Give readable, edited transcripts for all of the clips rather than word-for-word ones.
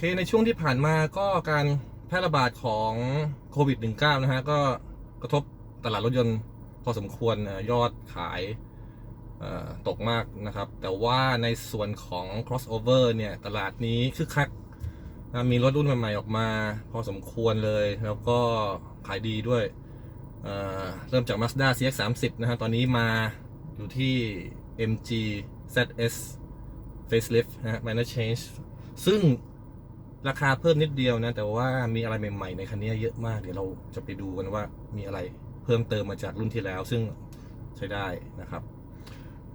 เคในช่วงที่ผ่านมาก็การแพร่ระบาดของโควิด -19 นะฮะก็กระทบตลาดรถยนต์พอสมควรยอดขายตกมากนะครับแต่ว่าในส่วนของ crossover เนี่ยตลาดนี้คึกคักมีรถรุ่นใหม่ๆออกมาพอสมควรเลยแล้วก็ขายดีด้วยเริ่มจาก Mazda CX-30 นะฮะตอนนี้มาอยู่ที่ MG ZS Facelift นะฮะ Minor Change ซึ่งราคาเพิ่มนิดเดียวนะแต่ว่ามีอะไรใหม่ๆในคันนี้เยอะมากเดี๋ยวเราจะไปดูกันว่ามีอะไรเพิ่มเติมมาจากรุ่นที่แล้วซึ่งใช้ได้นะครับ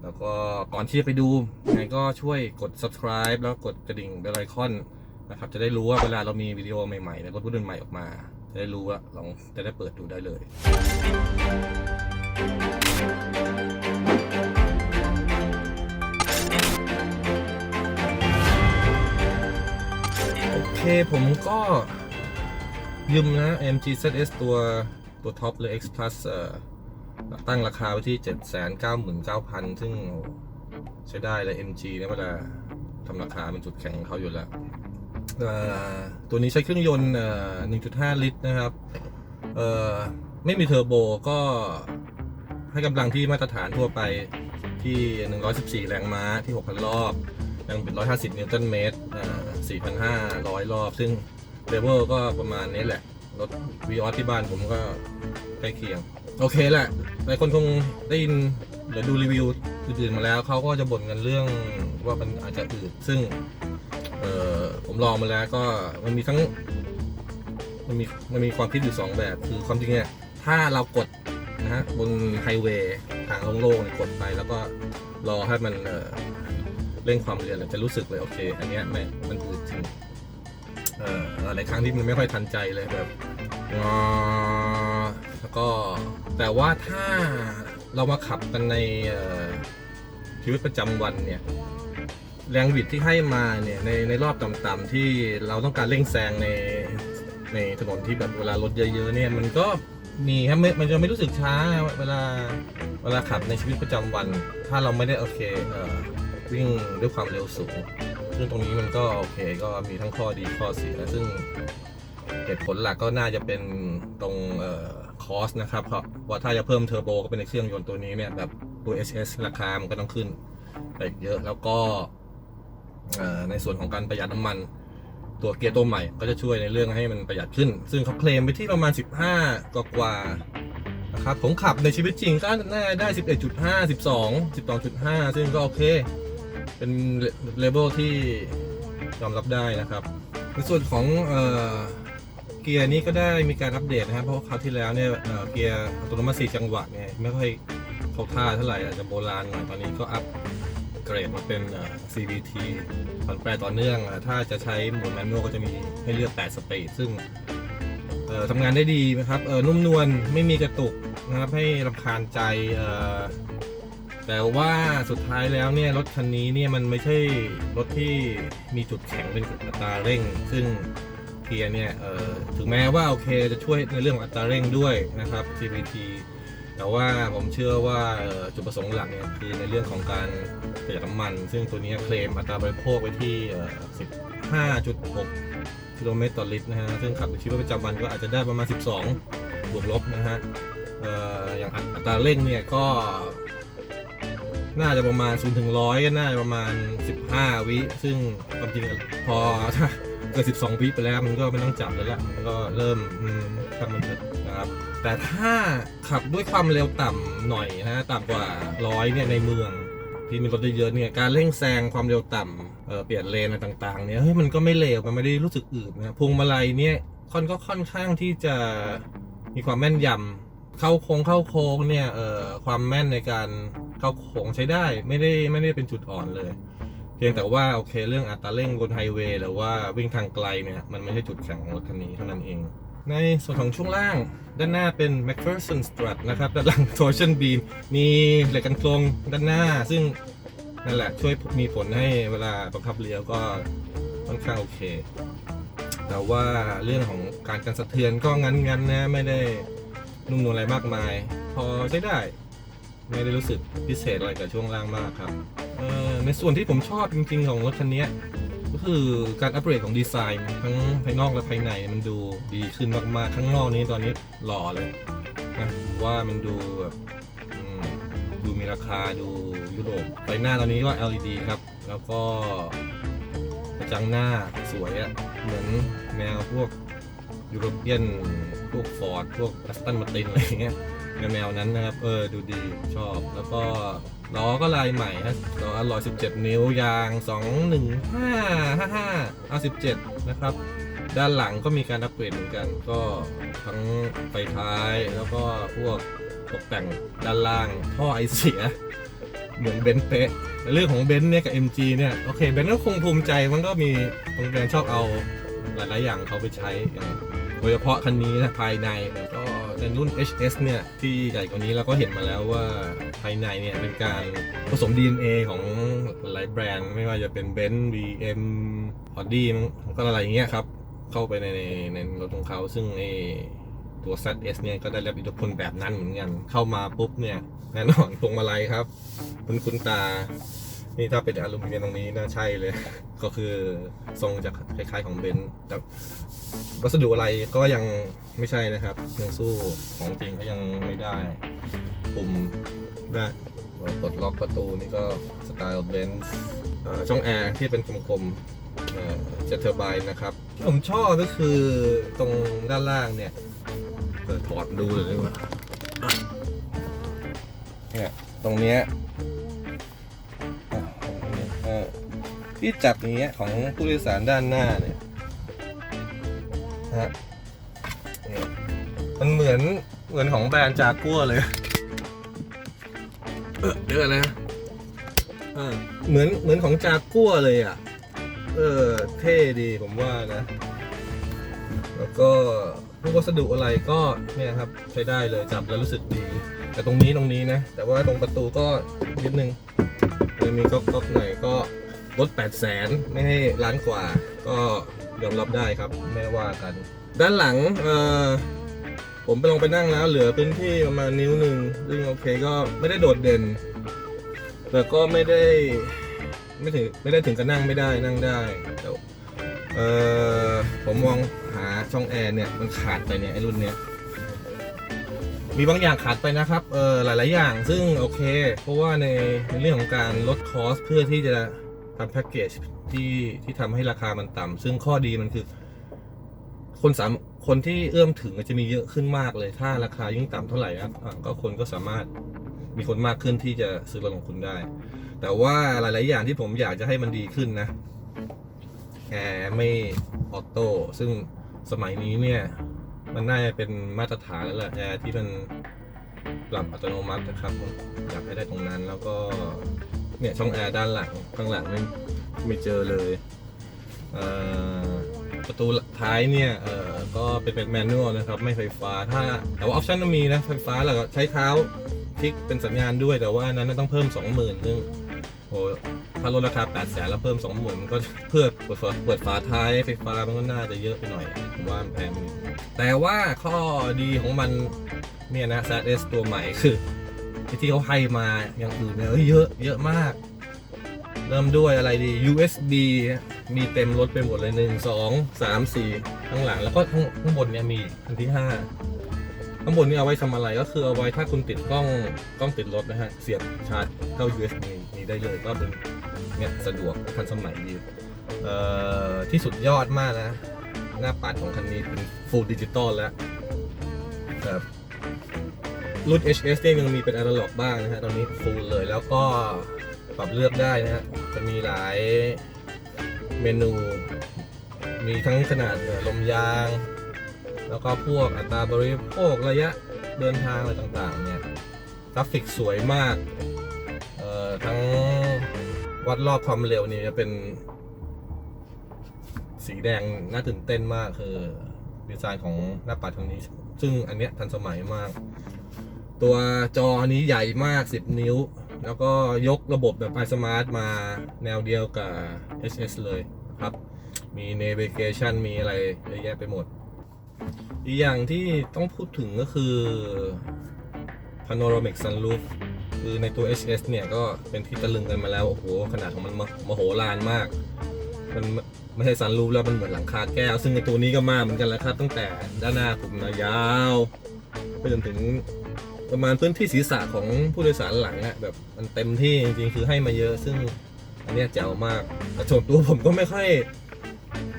แล้วก็ก่อนที่จะไปดูยังไงก็ช่วยกด subscribe แล้วกดกระดิ่งเบลไอคอนนะครับจะได้รู้ว่าเวลาเรามีวิดีโอใหม่ๆแล้วก็รุ่นใหม่ออกมาจะได้รู้ว่าลองจะได้เปิดดูได้เลยโอเคผมก็ยืมนะ MG ZS ตัวท็อปเลย X Plus ตั้งราคาไว้ที่ 799,000 ซึ่งใช้ได้เลย MG เนี่ยเวลาทำราคาเป็นจุดแข็งของเขาอยู่แล้วตัวนี้ใช้เครื่องยนต์1.5 ลิตรนะครับไม่มีเทอร์โบก็ให้กำลังที่มาตรฐานทั่วไปที่114 แรงม้าที่ 6,000 รอบแรงบิด150 นิวตันเมตร4,500 รอบซึ่งเลเวลก็ประมาณนี้แหละรถ Vios ที่บ้านผมก็ใกล้เคียงโอเคแหละหลายคนคงได้ยินหรือดูรีวิวอื่นๆมาแล้วเขาก็จะบ่นกันเรื่องว่ามันอาจจะอืดซึ่งผมลองมาแล้วก็มันมีทั้งมันมีความคิดอยู่2แบบคือความจริงเนี่ยถ้าเรากดนะฮะบนไฮเวย์ทางโล่งๆกดไปแล้วก็รอให้มันเร่งความเร็วจะรู้สึกเลยโอเคอันเนี้ยมันอืดจริงหลายครั้งที่มันไม่ค่อยทันใจเลยแบบแล้วก็แต่ว่าถ้าเรามาขับกันในชีวิตประจำวันเนี่ยแรงบิดที่ให้มาเนี่ยในรอบต่ำๆที่เราต้องการเร่งแซงในถนนที่แบบเวลารถเยอะๆเนี่ยมันก็มีครับมันจะไม่รู้สึกช้าเวลาขับในชีวิตประจำวันถ้าเราไม่ได้โอเควิ่งด้วยความเร็วสูงซึ่งตรงนี้มันก็โอเคก็มีทั้งข้อดีข้อเสียซึ่งเหตุผลหลักก็น่าจะเป็นตรงคอสนะครับเพราะว่าถ้าจะเพิ่มเทอร์โบก็เป็นในเครื่องยนต์ตัวนี้เนี่ยแบบตัว SS ราคามันก็ต้องขึ้นไปเยอะแล้วก็ในส่วนของการประหยัดน้ำมันตัวเกียร์ตัวใหม่ก็จะช่วยในเรื่องให้มันประหยัดขึ้นซึ่งเขาเคลมไปที่ประมาณ15กว่านะครับผมขับในชีวิตจริงก็น่าได้ 11.5 12.5 ซึ่งก็โอเคเป็นเลเวลที่ยอมรับได้นะครับในส่วนของเกียร์นี้ก็ได้มีการอัปเดตนะครับเพราะคราวที่แล้วเนี่ยเกียร์อัตโนมัติ4 จังหวะเนี่ยไม่ค่อยเข้าท่าเท่าไหร่อาจจะโบราณหน่อยตอนนี้ก็อัปเกรดมาเป็น CVT ผ่อนแปรต่อเนื่องถ้าจะใช้โหมดแมนนวลก็จะมีให้เลือก8 สปีดซึ่งทำงานได้ดีนะครับนุ่มนวลไม่มีกระตุกนะครับให้รำคาญใจแต่ว่าสุดท้ายแล้วเนี่ยรถคันนี้เนี่ยมันไม่ใช่รถที่มีจุดแข็งเป็นอัตราเร่งซึ่งเกียร์เนี่ยถึงแม้ว่าโอเคจะช่วยในเรื่องอัตราเร่งด้วยนะครับ CVT แต่ว่าผมเชื่อว่าจุดประสงค์หลักเนี่ยคือในเรื่องของการประหยัดน้ำมันซึ่งตัวนี้เคลมอัตราบริโภคไว้ที่ 15.6 กิโลเมตรต่อลิตรนะฮะซึ่งขับในชีวิตประจำวันก็อาจจะได้ประมาณ12 บวกลบนะฮะอย่างอัตราเร่งเนี่ยก็น่าจะประมาณ0 ถึง 100ก็น่าจะประมาณ15 วิซึ่งความจริงพอถ้าเกิด12 วิไปแล้วมันก็ไม่ต้องจับแล้วละมันก็เริ่มทำมันเถอะนะครับแต่ถ้าขับด้วยความเร็วต่ำหน่อยนะต่ำกว่า100เนี่ยในเมืองที่มีรถเยอะๆเนี่ยการเร่งแซงความเร็วต่ำเปลี่ยนเลนอะไรต่างๆเนี่ยเฮ้ยมันก็ไม่เลวมันไม่ได้รู้สึกอืดนะพวงมาลัยเนี่ยค่อนข้างที่จะมีความแม่นยำเข้าโค้งเนี่ยความแม่นในการเข้าโค้งใช้ได้ไม่ได้เป็นจุดอ่อนเลยเพียงแต่ว่าโอเคเรื่องอัตราเร่งบนไฮเวย์หรือว่าวิ่งทางไกลเนี่ยมันไม่ใช่จุดแข็งของรถคันนี้เท่านั้นเองในส่วนของช่วงล่างด้านหน้าเป็น McPherson Strut นะครับด้านหลัง Torsion Beam มีเหล็กกันโครงด้านหน้าซึ่งนั่นแหละช่วยมีผลให้เวลาบังคับเลี้ยวก็ค่อนข้างโอเคแต่ว่าเรื่องของการกันสะเทือนก็งั้นนะไม่ได้นุ่มนวลอะไรมากมายพอใช้ได้ไม่ได้รู้สึกพิเศษอะไรกับช่วงล่างมากครับในส่วนที่ผมชอบจริงๆของรถคันนี้ ก็คือการอัปเกรดของดีไซน์ทั้งภายนอกและภายในมันดูดีขึ้นมากๆข้างนอกนี้ตอนนี้หล่อเลยนะว่ามันดูแบบดูมีราคาดูยุโรปไฟหน้าตอนนี้ก็ LED ครับแล้วก็กระจังหน้าสวยอะเหมือนแนวพวกยุโรเปียนพวกฟอร์ดพวกแอสตันมาตินอะไรเงี้ยแนวนั้นนะครับดูดีชอบแล้วก็ล้อก็ลายใหม่ฮะล้อ117 นิ้วยาง 215/55/17 นะครับด้านหลังก็มีการอัปเกรดเหมือนกันก็ทั้งไฟท้ายแล้วก็พวกตกแต่งด้านล่างท่อไอเสียเหมือนเบนซ์เป๊ะเรื่องของเบนซ์เนี่ยกับ MG เนี่ยโอเคเบนซ์ก็คงภูมิใจมันก็มีบางแบรนด์ชอบเอาหลายๆอย่างเขาไปใช้โดยเฉพาะคันนี้นะภายในก็ในรุ่น HS เนี่ยที่ใหญ่กว่านี้เราก็เห็นมาแล้วว่าภายในเนี่ยเป็นการผสม DNA ของหลายแบรนด์ไม่ว่าจะเป็น Benz BM Audi ก็อะไรอย่างเงี้ยครับเข้าไปในรถของเขาซึ่งตัว ZS เนี่ยก็ได้รับอิทธิพลแบบนั้นเหมือนกันเข้ามาปุ๊บเนี่ยแน่นอนพวงมาลัยครับคุณตานี่ถ้าเป็นอลูมิเนียมตรงนี้น่าใช่เลยก็คือทรงจะคล้ายๆของเบนซ์แต่วัสดุอะไรก็ยังไม่ใช่นะครับยังสู้ของจริงก็ยังไม่ได้ปุ่มได้ปลดล็อกประตูนี่ก็สไตล์เบนซ์ช่องแอร์ที่เป็นกลมๆเจ็ตเทอร์ไบน์นะครับที่ผมชอบก็คือตรงด้านล่างเนี่ยถอดดูเลยดีกว่าเนี่ยตรงเนี้ยที่จับอย่างเงี้ยของผู้โดยสารด้านหน้าเนี่ยฮะมันเหมือนของแบรนด์จากัวเลยเดี๋ยวนะเหมือนของจากัวเลยอ่ะเท่ดีผมว่านะแล้วก็พวกวัสดุอะไรก็เนี่ยครับใช้ได้เลยจับแล้วรู้สึกดีแต่ตรงนี้นะแต่ว่าตรงประตูก็นิดนึงเลยมีก๊อกหน่อยก็ลด800,000ไม่ให้ล้านกว่าก็ยอมรับได้ครับไม่ว่ากันด้านหลังผมไปลองไปนั่งแล้วเหลือพื้นที่ประมาณนิ้วหนึ่งซึ่งโอเคก็ไม่ได้โดดเด่นแต่ก็ไม่ได้ถึงกับนั่งไม่ได้นั่งได้แต่ผมมองหาช่องแอร์เนี่ยมันขาดไปเนี่ยไอ้รุ่นเนี้ยมีบางอย่างขาดไปนะครับหลายๆอย่างซึ่งโอเคเพราะว่าในเรื่องของการลดคอสเพื่อที่จะทำแพ็กเกจที่ทำให้ราคามันต่ำซึ่งข้อดีมันคือคนที่เอื้อมถึงจะมีเยอะขึ้นมากเลยถ้าราคายิ่งต่ำเท่าไหร่ครับก็คนก็สามารถมีคนมากขึ้นที่จะซื้อรถของคุณได้แต่ว่าหลายๆอย่างที่ผมอยากจะให้มันดีขึ้นนะแอร์ไม่ออโต้ซึ่งสมัยนี้เนี่ยมันน่าจะเป็นมาตรฐานแล้วแหละแอร์ที่มันปรับอัตโนมัตินะครับผมอยากให้ได้ตรงนั้นแล้วก็เนี่ยช่องแอร์ด้านหลังข้างหลังไม่เจอเลยประตูท้ายเนี่ยก็เป็นแมนนวลนะครับไม่ไฟฟ้าแต่ว่าออปชั่นก็มีนะไฟฟ้าแล้วก็ใช้เท้าคลิกเป็นสัญญาณด้วยแต่ว่านั้นต้องเพิ่ม 20,000 ซึ่งโอ้ถ้าลดราคา800,000แล้วเพิ่ม 20,000 ก็เพื่อเปิดฝาท้ายไฟฟ้ามันก็น่าจะเยอะไปหน่อยผมว่าแพงแต่ว่าข้อดีของมันเนี่ยนะ ZS ตัวใหม่คือที่เขาให้มาอย่างอื่นเนี่ยเยอะมากเริ่มด้วยอะไรดี USB มีเต็มรถไปหมดเลย1 2 3 4ข้างหลังแล้วก็ข้างบนเนี่ยมีอันที่5ข้างบนนี่เอาไว้ทำอะไรก็คือเอาไว้ถ้าคุณติดกล้องติดรถนะฮะเสียบชาร์จเข้า USB นี้ได้เลยก็เป็นเนี่ยสะดวกทันสมัยดีที่สุดยอดมากนะหน้าปัดของคันนี้เป็น Full Digital แล้วรุ่น HS เนี่ยยังมีเป็น Analog บ้างนะฮะตอนนี้ Full เลยแล้วก็ปรับเลือกได้นะฮะจะมีหลายเมนูมีทั้งขนาดลมยางแล้วก็พวกอัตราบริโภคระยะเดินทางอะไรต่างๆเนี่ยกราฟิกสวยมากทั้งวัดรอบความเร็วนี่จะเป็นสีแดงน่าตื่นเต้นมากคือดีไซน์ของหน้าปัดตรงนี้ซึ่งอันเนี้ยทันสมัยมากตัวจออันนี้ใหญ่มาก10 นิ้วแล้วก็ยกระบบแบบ iSmart มาแนวเดียวกับ HS เลยครับมี Navigation มีอะไรเยอะแยะไปหมดอีกอย่างที่ต้องพูดถึงก็คือ Panoramic Sunroof คือในตัว HS เนี่ยก็เป็นที่ตะลึงกันมาแล้วโอ้โหขนาดของมันมโหฬารมาก มันไม่ใช่ซันรูฟแล้วมันเหมือนหลังคาแก้วซึ่งในตัวนี้ก็มากเหมือนกันแล้วครับตั้งแต่ด้านหน้าผมนะยาวไปจนถึงประมาณพื้นที่ศีรษะของผู้โดยสารหลังอะแบบมันเต็มที่จริงๆคือให้มาเยอะซึ่งอันเนี้ยแจ๋วมากแต่ส่วนตัวผมก็ไม่ค่อย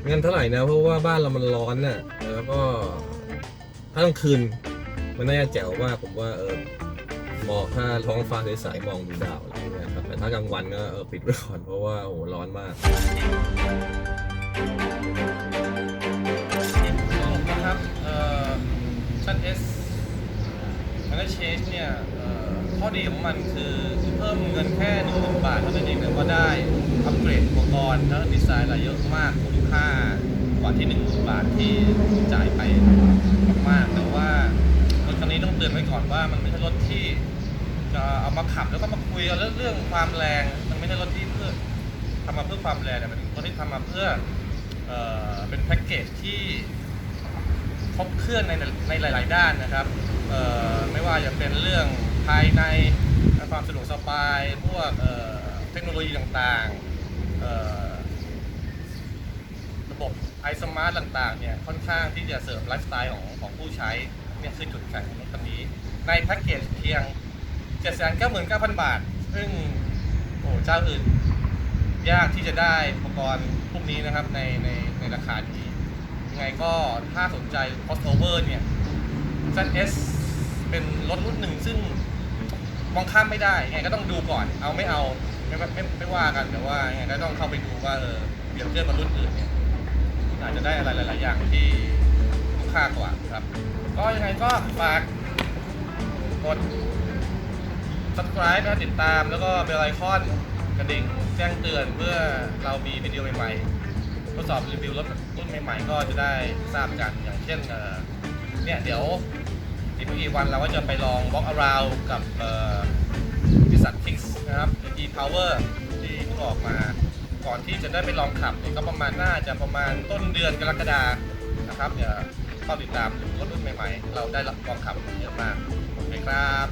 งั้นเท่าไหร่นะเพราะว่าบ้านเรามันร้อนน่ะแล้วก็ถ้ากลางคืนมันน่าจะแจ๋วมากผมว่าเหมาะถ้าท้องฟ้าใสๆมองดูดาวอะไรอย่างเงี้ยครับแต่ถ้ากลางวันก็ปิดไว้ก่อนเพราะว่าโอ้โหร้อนมากนะครับชั้น S มันก็เชสเนี่ยข้อดีของมันคือเพิ่มเงินแค่ 10,000 บาทเท่านั้นเองแต่ว่าได้อัปเกรดอุปกรณ์และดีไซน์อะไรเยอะมากคุ้มค่ากว่าที่ 10,000 บาทที่จ่ายไปมากแต่ว่ารถคันนี้ต้องเตือนไว้ก่อนว่ามันไม่ใช่รถที่จะเอามาขับแล้วก็มาคุยกันเรื่องความแรงมันไม่ใช่รถที่เพื่อทำมาเพื่อความแรงแต่เป็นรถที่ทำมาเพื่อเป็นแพ็กเกจที่ครบเครื่องในหลายๆด้านนะครับไม่ว่าจะเป็นเรื่องภายในความสะดวกสบายพวกเทคโนโลยีต่างๆระบบ iSmart ต่างๆเนี่ยค่อนข้างที่จะเสริมไลฟ์สไตล์ของผู้ใช้เนี่ยคือจุดแข็งของรถคันนี้ในแพ็กเกจเพียง 799,000 บาทซึ่งโอ้เจ้าอื่นยากที่จะได้อุปกรณ์พวกนี้นะครับในราคานี้ยังไงก็ถ้าสนใจ crossover เนี่ย ZS เป็นรถรุ่นหนึ่งซึ่งมองข้ามไม่ได้ยังไงก็ต้องดูก่อนเอาไม่เอาไม่ว่ากันแต่ว่ายังไงก็ต้องเข้าไปดูว่าเปรียบเทียบกับรุ่นอื่นเนี่ยอาจจะได้อะไรหลายๆอย่างที่คุ้มค่ากว่าครับก็ยังไงก็ฝากกด subscribe นะติดตามแล้วก็เบลไอคอนกระดิ่งแจ้งเตือนเพื่อเรามีวิดีโอใหม่ๆทดสอบรีวิวรถรุ่นใหม่ๆก็จะได้ทราบกันอย่างเช่นเนี่ยเดี๋ยวอีกไม่กี่วันเราก็จะไปลอง walk around กับนิสสันคิกส์นะครับ e-power ที่เพิ่งออกมาก่อนที่จะได้ไปลองขับเนี่ยก็น่าจะประมาณต้นเดือนกรกฎาคมนะครับเดี๋ยวเข้าติดตามรถรุ่นใหม่ๆเราได้ลองขับเยอะมากโอเคครับ